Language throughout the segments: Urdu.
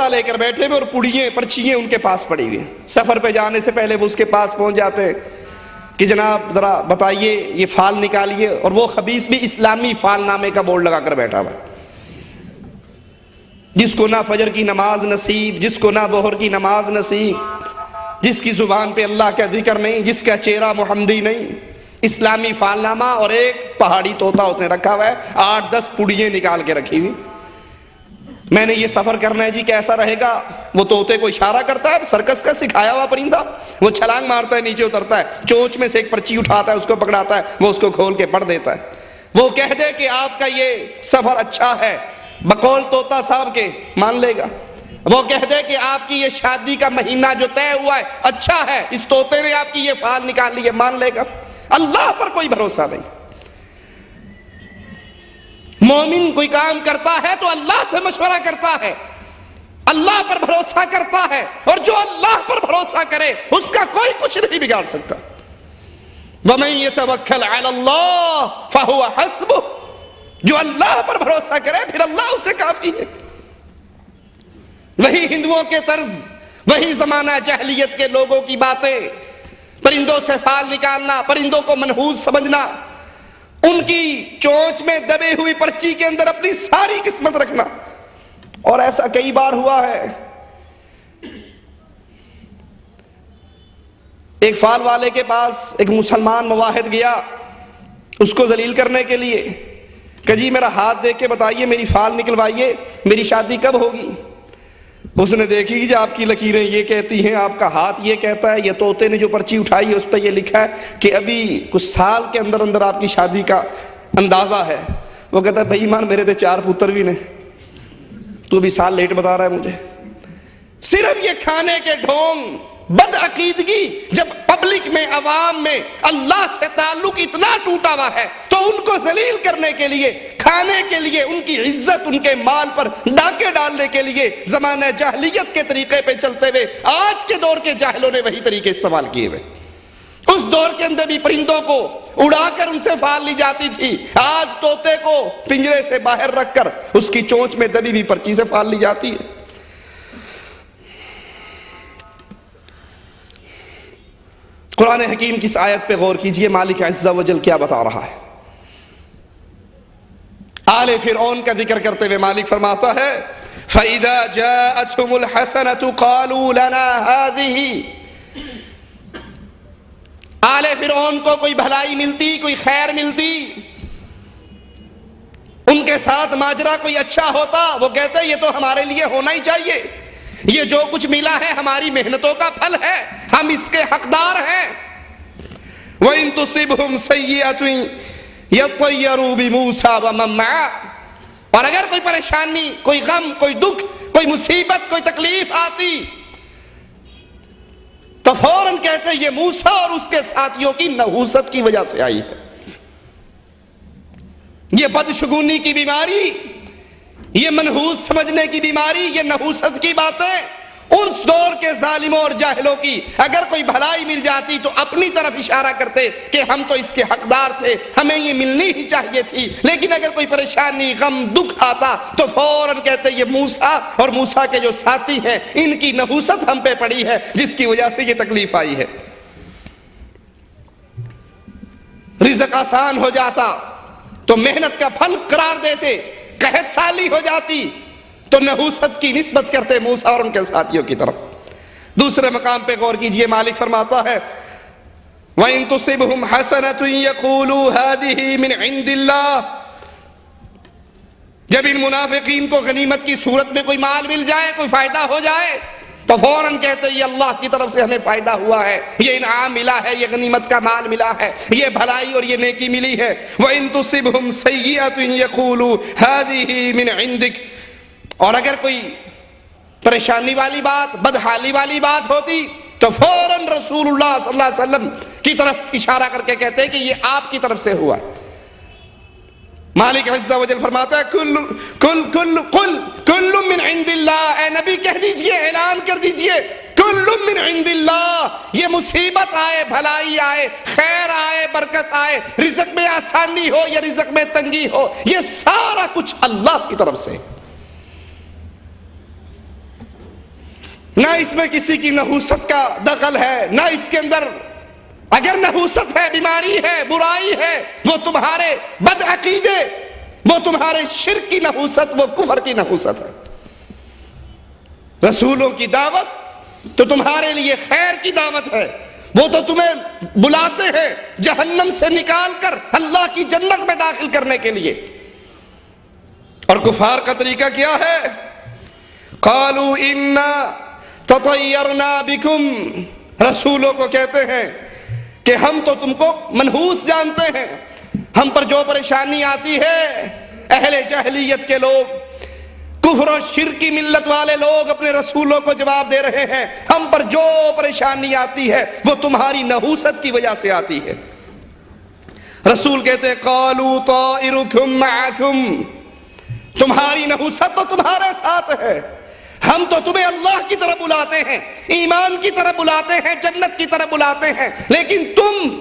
طوطا لے کر بیٹھے ہوئے اور پڑیاں پرچیاں ان کے پاس پڑی ہوئی ہیں. سفر پہ جانے سے پہلے وہ اس کے پاس پہنچ جاتے ہیں کہ جناب ذرا بتائیے یہ فال نکالیے، اور وہ خبیث بھی اسلامی فال نامے کا بورڈ لگا کر بیٹھا ہوا ہے. جس کو نہ فجر کی نماز نصیب، جس کو نہ ظہر کی نماز نصیب، جس کی زبان پہ اللہ کا ذکر نہیں، جس کا چہرہ محمدی نہیں، اسلامی فال نامہ اور ایک پہاڑی طوطا اس نے رکھا ہوا ہے، 8-10 پڑیاں نکال کے رکھی ہوئی. میں نے یہ سفر کرنا ہے جی، کیسا رہے گا؟ وہ طوطے کو اشارہ کرتا ہے، سرکس کا سکھایا ہوا پرندہ، وہ چھلانگ مارتا ہے، نیچے اترتا ہے، چونچ میں سے ایک پرچی اٹھاتا ہے، اس کو پکڑاتا ہے، وہ اس کو کھول کے پڑھ دیتا ہے. وہ کہہ دے کہ آپ کا یہ سفر اچھا ہے، بقول طوطا صاحب کے مان لے گا. وہ کہہ دے کہ آپ کی یہ شادی کا مہینہ جو طے ہوا ہے اچھا ہے، اس طوطے نے آپ کی یہ فال نکال لی ہے، مان لے گا. اللہ پر کوئی بھروسہ نہیں. مومن کوئی کام کرتا ہے تو اللہ سے مشورہ کرتا ہے، اللہ پر بھروسہ کرتا ہے، اور جو اللہ پر بھروسہ کرے اس کا کوئی کچھ نہیں بگاڑ سکتا. وَمَن يَتَوَكَّلْ عَلَى اللَّهِ فَهُوَ حَسْبُهُ، جو اللہ پر بھروسہ کرے پھر اللہ اسے کافی ہے. وہی ہندوؤں کے طرز، وہی زمانہ جاہلیت کے لوگوں کی باتیں، پرندوں سے فال نکالنا، پرندوں کو منحوس سمجھنا، ان کی چونچ میں دبے ہوئی پرچی کے اندر اپنی ساری قسمت رکھنا. اور ایسا کئی بار ہوا ہے. ایک فال والے کے پاس ایک مسلمان مواحد گیا اس کو ذلیل کرنے کے لیے کہ جی میرا ہاتھ دیکھ کے بتائیے، میری فال نکلوائیے، میری شادی کب ہوگی؟ اس نے دیکھی کہ آپ کی لکیریں یہ کہتی ہیں، آپ کا ہاتھ یہ کہتا ہے، یہ طوطے نے جو پرچی اٹھائی ہے اس پہ یہ لکھا ہے کہ ابھی کچھ سال کے اندر اندر آپ کی شادی کا اندازہ ہے. وہ کہتا ہے بھائی ایمان، میرے تو 4 پتر بھی نہیں، تو بھی سال لیٹ بتا رہا ہے مجھے. صرف یہ کھانے کے ڈھونگ، بد عقیدگی، جب پبلک میں، عوام میں اللہ سے تعلق اتنا ٹوٹا ہوا ہے تو ان کو ذلیل کرنے کے لیے، کھانے کے لیے، ان کی عزت، ان کے مال پر ڈاکے ڈالنے کے لیے زمانہ جاہلیت کے طریقے پہ چلتے ہوئے آج کے دور کے جاہلوں نے وہی طریقے استعمال کیے ہوئے. اس دور کے اندر بھی پرندوں کو اڑا کر ان سے فال لی جاتی تھی، آج طوطے کو پنجرے سے باہر رکھ کر اس کی چونچ میں دبی ہوئی پرچی سے فال لی جاتی ہے. قرآن حکیم کی اس آیت پہ غور کیجئے، مالک عز و جل کیا بتا رہا ہے. آل فرعون کا ذکر کرتے ہوئے مالک فرماتا ہے فَإِذَا جَاءَتْهُمُ الْحَسَنَةُ قَالُوا لَنَا هَذِهِ. آل فرعون کو کوئی بھلائی ملتی، کوئی خیر ملتی، ان کے ساتھ ماجرا کوئی اچھا ہوتا، وہ کہتے یہ تو ہمارے لیے ہونا ہی چاہیے، یہ جو کچھ ملا ہے ہماری محنتوں کا پھل ہے، ہم اس کے حقدار ہیں. وَإِن تُصِبْهُمْ سَيِّئَةٌ يَطَّيَّرُوا بِمُوسَىٰ وَمَن مَّعَهُ. اور اگر کوئی پریشانی، کوئی غم، کوئی دکھ، کوئی مصیبت، کوئی تکلیف آتی تو فوراً کہتے یہ موسیٰ اور اس کے ساتھیوں کی نحوست کی وجہ سے آئی ہے. یہ بدشگونی کی بیماری، یہ منحوس سمجھنے کی بیماری، یہ نحوست کی باتیں اس دور کے ظالموں اور جاہلوں کی. اگر کوئی بھلائی مل جاتی تو اپنی طرف اشارہ کرتے کہ ہم تو اس کے حقدار تھے، ہمیں یہ ملنی ہی چاہیے تھی. لیکن اگر کوئی پریشانی، غم، دکھ آتا تو فوراً کہتے یہ موسیٰ اور موسیٰ کے جو ساتھی ہیں ان کی نحوست ہم پہ پڑی ہے جس کی وجہ سے یہ تکلیف آئی ہے. رزق آسان ہو جاتا تو محنت کا پھل قرار دیتے، قحط سالی ہو جاتی تو نحوست کی نسبت کرتے موسیٰ اور ان کے ساتھیوں کی طرف. دوسرے مقام پہ غور کیجئے، مالک فرماتا ہے وَإِن تُصِبْهُمْ حَسَنَةٌ يَقُولُوا هَذِهِ مِنْ عِنْدِ اللَّهِ. جب ان منافقین کو غنیمت کی صورت میں کوئی مال مل جائے، کوئی فائدہ ہو جائے تو فوراً کہتے یہ اللہ کی طرف سے ہمیں فائدہ ہوا ہے، یہ انعام ملا ہے، یہ غنیمت کا مال ملا ہے، یہ بھلائی اور یہ نیکی ملی ہے. وَإِن تُصِبْهُمْ سَيِّئَةٌ يَقُولُوا هَذِهِ مِنْ عِنْدِكَ. اور اگر کوئی پریشانی والی بات، بدحالی والی بات ہوتی تو فوراً رسول اللہ صلی اللہ علیہ وسلم کی طرف اشارہ کر کے کہتے کہ یہ آپ کی طرف سے ہوا. مالک عز و جل فرماتا ہے کل من عند اللہ. اے نبی کہہ دیجئے، اعلان کر دیجئے کل من عند اللہ. یہ مصیبت آئے، بھلائی آئے، خیر آئے، برکت آئے، رزق میں آسانی ہو یا رزق میں تنگی ہو، یہ سارا کچھ اللہ کی طرف سے. نہ اس میں کسی کی نحوست کا دخل ہے، نہ اس کے اندر اگر نحوست ہے، بیماری ہے، برائی ہے، وہ تمہارے بد عقیدے، وہ تمہارے شرک کی نحوست، وہ کفر کی نحوست ہے۔ رسولوں کی دعوت تو تمہارے لیے خیر کی دعوت ہے، وہ تو تمہیں بلاتے ہیں جہنم سے نکال کر اللہ کی جنت میں داخل کرنے کے لیے۔ اور کفار کا طریقہ کیا ہے؟ قالوا انا تطیرنا بکم، رسولوں کو کہتے ہیں کہ ہم تو تم کو منحوس جانتے ہیں، ہم پر جو پریشانی آتی ہے، اہل جاہلیت کے لوگ، کفر و شرک کی ملت والے لوگ اپنے رسولوں کو جواب دے رہے ہیں، ہم پر جو پریشانی آتی ہے وہ تمہاری نحوست کی وجہ سے آتی ہے۔ رسول کہتے ہیں قالوا طائرکم معکم، تمہاری نحوست تو تمہارے ساتھ ہے، ہم تو تمہیں اللہ کی طرف بلاتے ہیں، ایمان کی طرف بلاتے ہیں، جنت کی طرف بلاتے ہیں، لیکن تم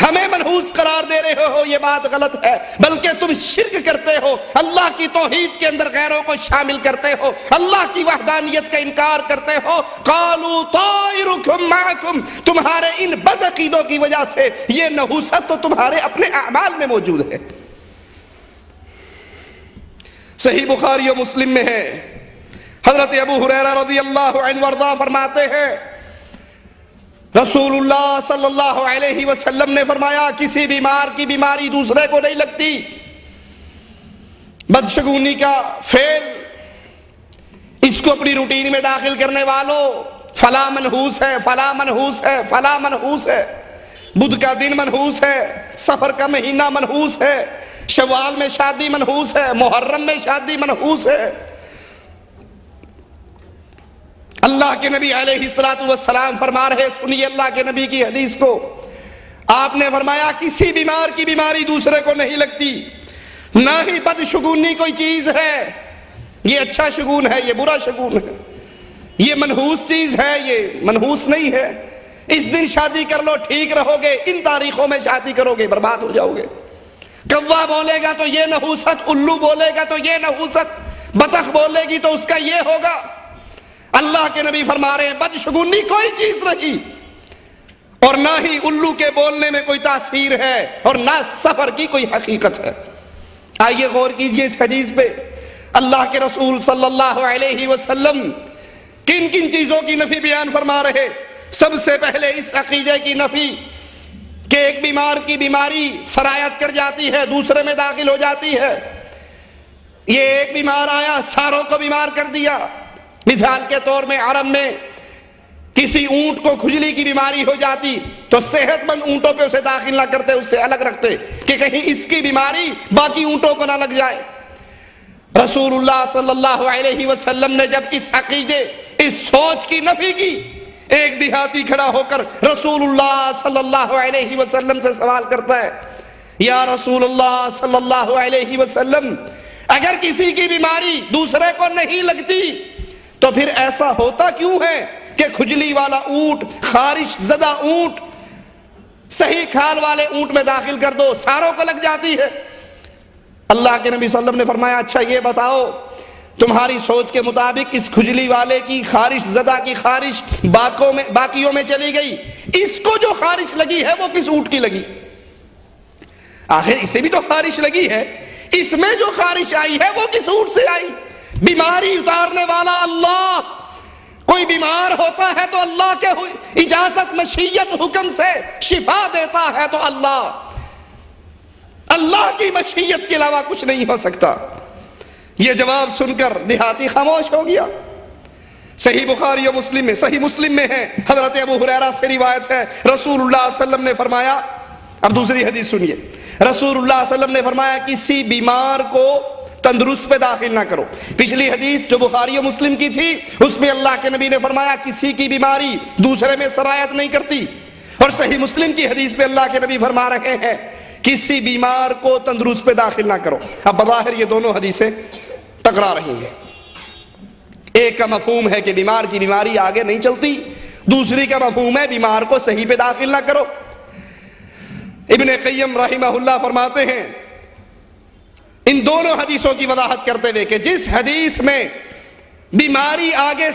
ہمیں منحوس قرار دے رہے ہو، یہ بات غلط ہے، بلکہ تم شرک کرتے ہو، اللہ کی توحید کے اندر غیروں کو شامل کرتے ہو، اللہ کی وحدانیت کا انکار کرتے ہو۔ قالوا طائرکم معکم، تمہارے ان بد عقیدوں کی وجہ سے یہ نحوست تو تمہارے اپنے اعمال میں موجود ہے۔ صحیح بخاری و مسلم میں ہے، حضرت ابو ہریرہ رضی اللہ عنہ وارضاہ فرماتے ہیں رسول اللہ صلی اللہ علیہ وسلم نے فرمایا کسی بیمار کی بیماری دوسرے کو نہیں لگتی۔ بدشگونی کا فعل، اس کو اپنی روٹین میں داخل کرنے والوں، فلاں منحوس ہے، فلاں منحوس ہے، فلاں منحوس ہے، بدھ کا دن منحوس ہے، سفر کا مہینہ منحوس ہے، شوال میں شادی منحوس ہے، محرم میں شادی منحوس ہے۔ اللہ کے نبی علیہ الصلوۃ والسلام فرما رہے، سنیے اللہ کے نبی کی حدیث کو، آپ نے فرمایا کسی بیمار کی بیماری دوسرے کو نہیں لگتی، نہ ہی بدشگونی کوئی چیز ہے، یہ اچھا شگون ہے، یہ برا شگون ہے، یہ منحوس چیز ہے، یہ منحوس نہیں ہے۔ اس دن شادی کر لو ٹھیک رہو گے، ان تاریخوں میں شادی کرو گے برباد ہو جاؤ گے۔ کوا بولے گا تو یہ نحوست، الو بولے گا تو یہ نحوست، بطخ بولے گی تو اس کا یہ ہوگا۔ اللہ کے نبی فرما رہے ہیں بدشگونی کوئی چیز نہیں، اور نہ ہی الو کے بولنے میں کوئی تاثیر ہے، اور نہ سفر کی کوئی حقیقت ہے۔ آئیے غور کیجئے اس حدیث پہ، اللہ کے رسول صلی اللہ علیہ وسلم کن کن چیزوں کی نفی بیان فرما رہے۔ سب سے پہلے اس عقیدے کی نفی کہ ایک بیمار کی بیماری سرایت کر جاتی ہے، دوسرے میں داخل ہو جاتی ہے۔ یہ ایک بیمار آیا ساروں کو بیمار کر دیا۔ مثال کے طور میں عرب میں کسی اونٹ کو کھجلی کی بیماری ہو جاتی تو صحت مند اونٹوں پہ اسے داخل نہ کرتے، اس سے الگ رکھتے کہ کہیں اس کی بیماری باقی اونٹوں کو نہ لگ جائے۔ رسول اللہ صلی اللہ علیہ وسلم نے جب اس عقیدے، اس سوچ کی نفی کی، ایک دیہاتی کھڑا ہو کر رسول اللہ صلی اللہ علیہ وسلم سے سوال کرتا ہے، یا رسول اللہ صلی اللہ علیہ وسلم، اگر کسی کی بیماری دوسرے کو نہیں لگتی تو پھر ایسا ہوتا کیوں ہے کہ کھجلی والا اونٹ، خارش زدہ اونٹ، صحیح کھال والے اونٹ میں داخل کر دو ساروں کو لگ جاتی ہے؟ اللہ کے نبی صلی اللہ علیہ وسلم نے فرمایا اچھا یہ بتاؤ، تمہاری سوچ کے مطابق اس کھجلی والے کی خارش زدہ کی خارش باقیوں میں چلی گئی، اس کو جو خارش لگی ہے وہ کس اونٹ کی لگی؟ آخر اسے بھی تو خارش لگی ہے، اس میں جو خارش آئی ہے وہ کس اونٹ سے آئی؟ بیماری اتارنے والا اللہ، کوئی بیمار ہوتا ہے تو اللہ کے اجازت، مشیت، حکم سے شفا دیتا ہے تو اللہ کی مشیت کے علاوہ کچھ نہیں ہو سکتا۔ یہ جواب سن کر دیہاتی خاموش ہو گیا۔ صحیح بخاری و مسلم میں، صحیح مسلم میں ہے، حضرت ابو ہریرہ سے روایت ہے، رسول اللہ صلی اللہ علیہ وسلم نے فرمایا، اب دوسری حدیث سنیے، رسول اللہ صلی اللہ علیہ وسلم نے فرمایا کسی بیمار کو تندرست پہ داخل نہ کرو۔ پچھلی حدیث جو بخاری و مسلم کی تھی اس میں اللہ کے نبی نے فرمایا کسی کی بیماری دوسرے میں سرایت نہیں کرتی، اور صحیح مسلم کی حدیث میں اللہ کے نبی فرما رہے ہیں کسی بیمار کو تندرست پہ داخل نہ کرو۔ اب بظاہر یہ دونوں حدیثیں ٹکرا رہی ہیں، ایک کا مفہوم ہے کہ بیمار کی بیماری آگے نہیں چلتی، دوسری کا مفہوم ہے بیمار کو صحیح پہ داخل نہ کرو۔ ابن قیم رحمہ اللہ فرماتے ہیں ان دونوں حدیثوں کی وضاحت کرتے ہوئے کہ جس حدیث میں بیماری آگے